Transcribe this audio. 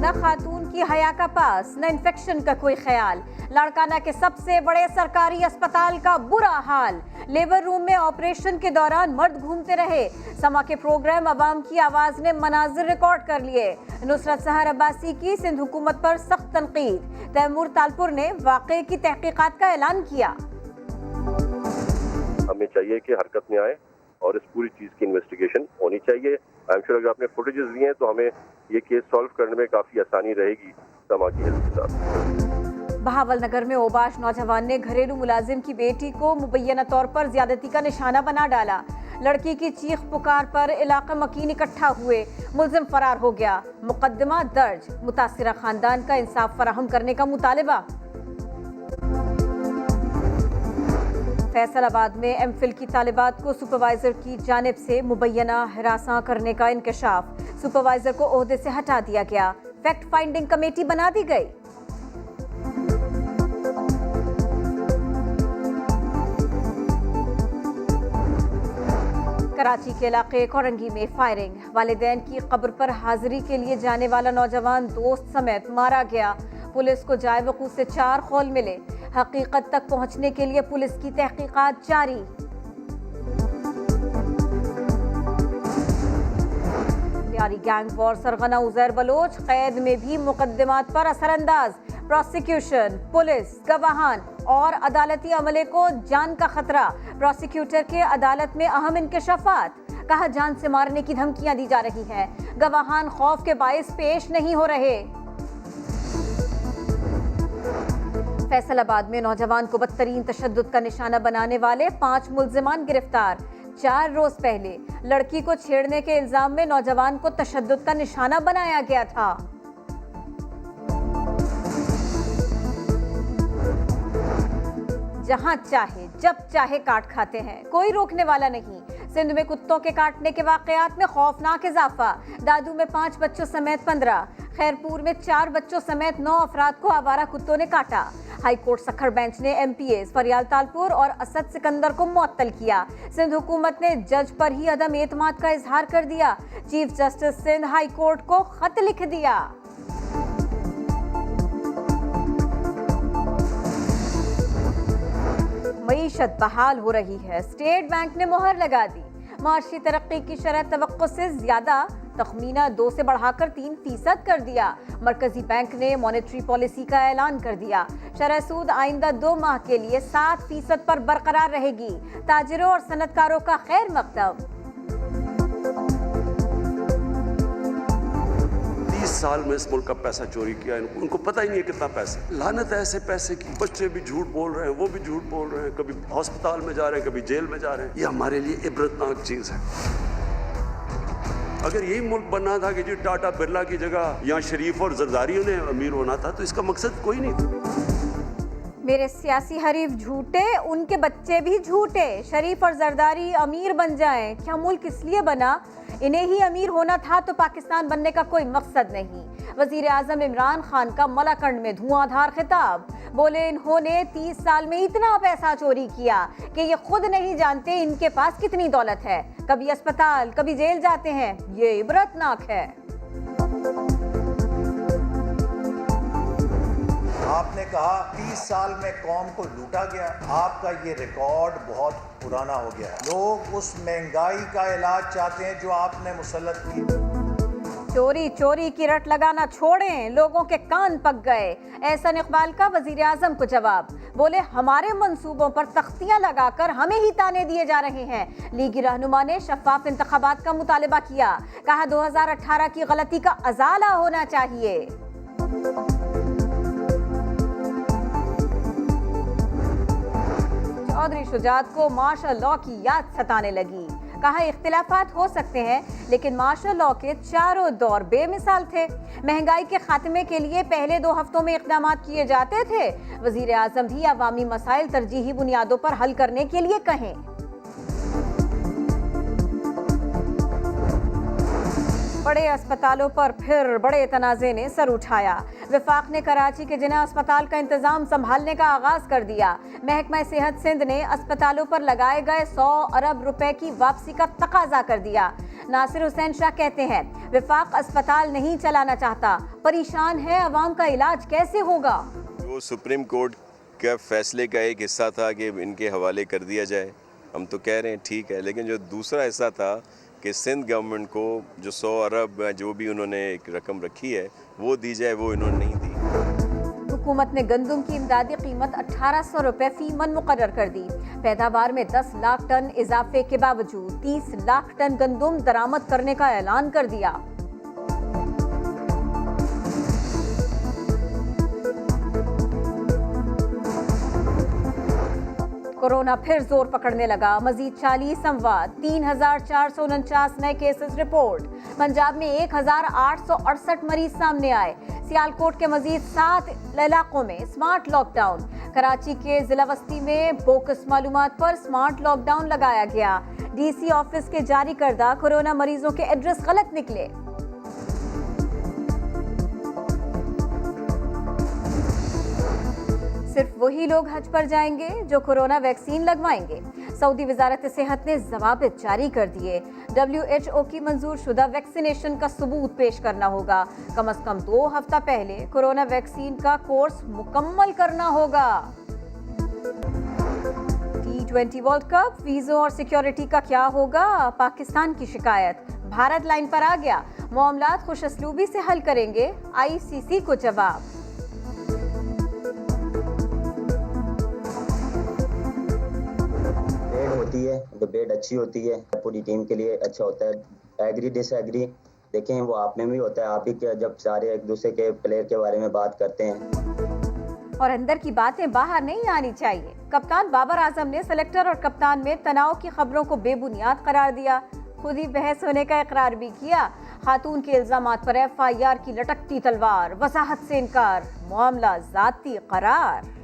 न खातून की हया का पास, न इन्फेक्शन का कोई ख्याल। लाड़काना के सबसे बड़े सरकारी अस्पताल का बुरा हाल। लेबर रूम में ऑपरेशन के दौरान मर्द घूमते रहे। समा के प्रोग्राम अवाम की आवाज ने मनाजिर रिकॉर्ड कर लिए। नुसरत सहर अब्बासी की सिंध हुकूमत पर सख्त तनकीद। तैमूर तालपुर ने वाक़े की तहकीकात का ऐलान किया। हमें चाहिए कि हरकत में आए और इस पूरी चीज की इन्वेस्टिगेशन होनी चाहिए। आई एम श्योर अगर आपने फुटेजेस दिए हैं तो हमें ये केस सॉल्व करने में काफी आसानी रहेगी समा की हेल्प के साथ। बहावलनगर में ओबाश नौजवान ने घरेलू मुलाजिम की बेटी को मुबैना तौर पर ज्यादती का निशाना बना डाला। लड़की की चीख पुकार पर इलाका मकीन इकट्ठा हुए। मुलजिम फरार हो गया। मुकदमा दर्ज। मुतासिरा खानदान का इंसाफ फराहम करने का मुतालिबा। फैसलाबाद में एमफिल की तालिबात को सुपरवाइजर की जानिब से मुबैना हिरासा करने का इंकशाफ। सुपरवाइजर को ओहदे से हटा दिया गया। फैक्ट फाइंडिंग कमेटी बना दी गई। कराची के इलाके कोरंगी में फायरिंग। वालिदैन की कब्र पर हाजिरी के लिए जाने वाला नौजवान दोस्त समेत मारा गया। पुलिस को जाए वकूअ से 4 खौल मिले। हकीकत तक पहुंचने के लिए पुलिस की तहकीकात जारी। यारी गैंग वॉर सरगना उजैर बलोच कैद में भी मुकदमात पर असरअंदाज। प्रोसिक्यूशन, पुलिस, गवाहान और अदालती अमले को जान का खतरा। प्रोसिक्यूटर के अदालत में अहम इंकशाफात। कहा जान से मारने की धमकियां दी जा रही हैं। गवाहान खौफ के बाइस पेश नहीं हो रहे। फैसलाबाद में नौजवान को बदतरीन तशद्दुद का निशाना बनाने वाले 5 मुल्जिमान गिरफ्तार। 4 रोज पहले लड़की को छेड़ने के इल्जाम में नौजवान को तशद्दुद का निशाना बनाया गया था। जहां चाहे जब चाहे काट खाते हैं, कोई रोकने वाला नहीं। सिंध में कुत्तों के काटने के वाकयात में खौफनाक इजाफा। दादू में 5 बच्चों समेत 15, खैरपुर में 4 बच्चों समेत 9 अफराद को आवारा कुत्तों ने काटा। हाई कोर्ट सखर बेंच ने MPAs फरियाल तालपुर और असद सिकंदर को मुअत्तल किया। सिंध हुकूमत ने जज पर ही अदम एतमाद का इजहार कर दिया। Chief justice Sindh high court को खत लिख दिया। मईशत बहाल हो रही है। स्टेट बैंक ने मोहर लगा दी। माशी तरक्की की शरह तवक्को से ज्यादा, तखमीना 2 से बढ़ाकर 3% कर दिया। मरकजी बैंक ने मॉनेटरी पॉलिसी का ऐलान कर दिया। शरह सूद आइंदा 2 माह के लिए 7% पर बरकरार रहेगी। ताजिरों और सनतकारों का खैर मकतब। 30 साल में इस मुल्क का पैसा चोरी किया। उनको पता ही नहीं है कितना पैसा। लानत है ऐसे पैसे की। बच्चे भी झूठ बोल रहे हैं, वो भी झूठ बोल रहे हैं। कभी अस्पताल में जा रहे हैं, कभी जेल में जा रहे हैं। ये हमारे लिए इबरतनाक चीज है। अगर यही मुल्क बनना था कि जी टाटा बिरला की जगह यहाँ शरीफ और जरदारियों ने अमीर होना था, तो इसका मकसद कोई नहीं था। मेरे सियासी हरीफ झूठे, उनके बच्चे भी झूठे। शरीफ और जरदारी अमीर बन जाएं। क्या मुल्क इसलिए बना? इन्हें ही अमीर होना था तो पाकिस्तान बनने का कोई मकसद नहीं। वजीर आजम इमरान खान का मलाकंड में धुआंधार खिताब। बोले इन्होंने 30 साल में इतना पैसा चोरी किया कि ये खुद नहीं जानते इनके पास कितनी दौलत है। कभी अस्पताल, कभी जेल जाते हैं। ये इबरतनाक है। आपने कहा 30 साल में कौम को लूटा गया। आपका ये रिकॉर्ड बहुत पुराना हो गया है। लोग उस महंगाई का इलाज चाहते हैं जो आपने मुसल्लत की। चोरी चोरी की रट लगाना छोड़ें, लोगों के कान पक गए। एहसन इकबाल का वजीर आजम को जवाब। बोले हमारे मंसूबों पर तख्तियां लगाकर हमें ही ताने दिए जा रहे हैं। लीगी रहनुमा ने शफाफ इंतखाबात का मुतालिबा किया। कहा 2018 की गलती का अजाला होना चाहिए। चौधरी शुजात को मार्शल लॉ की याद सताने लगी। कहा इख्तिलाफात हो सकते हैं लेकिन मार्शल लॉ के चारों दौर बेमिसाल थे। महंगाई के खात्मे के लिए पहले 2 हफ्तों में इक़दाम किए जाते थे। वजीर आजम भी अवामी मसाइल तरजीही बुनियादों पर हल करने के लिए कहें। बड़े अस्पतालों पर फिर बड़े तनाज़े ने सर उठाया। वफाक ने कराची के जिना अस्पताल का इंतजाम संभालने का आगाज कर दिया। महकमा सेहत सिंध ने अस्पतालों पर लगाए गए 100 अरब रुपए की वापसी का तकाजा कर दिया। नासिर हुसैन शाह कहते हैं विफाक अस्पताल नहीं चलाना चाहता, परेशान है अवाम का इलाज कैसे होगा। वो सुप्रीम कोर्ट का फैसले का एक हिस्सा था कि इनके हवाले कर दिया जाए, हम तो कह रहे हैं ठीक है, लेकिन जो दूसरा हिस्सा था कि सिंध गवर्नमेंट को जो 100 अरब जो भी उन्होंने एक रकम रखी है वो दी जाए, वो इन्होंने नहीं दी। हुकूमत ने गंदम की इमदादी कीमत 1800 रुपए फी मन मुकर्रर कर दी। पैदावार में 10 लाख टन इजाफे के बावजूद 30 लाख टन गंदम दरामद करने का ऐलान कर दिया। कोरोना फिर जोर पकड़ने लगा, मजीद 40 अमवात, 3449 नए केसेस रिपोर्ट। पंजाब में 1868 मरीज सामने आए। सियालकोट के मजीद 7 इलाकों में स्मार्ट लॉकडाउन। कराची के जिला वस्ती में बोकस मालूमात पर स्मार्ट लॉकडाउन लगाया गया। डीसी ऑफिस के जारी करदा कोरोना मरीजों के एड्रेस गलत निकले। सिर्फ वही लोग हज पर जाएंगे जो कोरोना वैक्सीन लगवाएंगे। सऊदी वजारत सेहत ने जवाबित जारी कर दिए। WHO की मंजूर शुदा वैक्सीनेशन का सबूत पेश करना होगा। कम से कम 2 हफ्ता पहले कोरोना वैक्सीन का कोर्स मुकम्मल करना होगा। T20 वर्ल्ड कप, वीजों और सिक्योरिटी का क्या होगा? पाकिस्तान की शिकायत, भारत लाइन पर आ गया, मामलात खुशअस्लूबी से हल करेंगे, ICC को जवाब। होती है डिबेट अच्छी होती है, पूरी टीम के लिए अच्छा होता है। एग्री डिसएग्री देखें वो आप में भी होता है, आप ही के जब सारे एक दूसरे के प्लेयर के बारे में बात करते हैं और अंदर की बातें बाहर नहीं आनी चाहिए। कप्तान बाबर आजम ने सेलेक्टर और कप्तान में तनाव की खबरों को बेबुनियाद करार दिया। खुद ही बहस होने का इकरार भी किया। खातून के इल्जामात पर FIR की लटकती तलवार, वजाहत से इनकार, मामला जाती करार।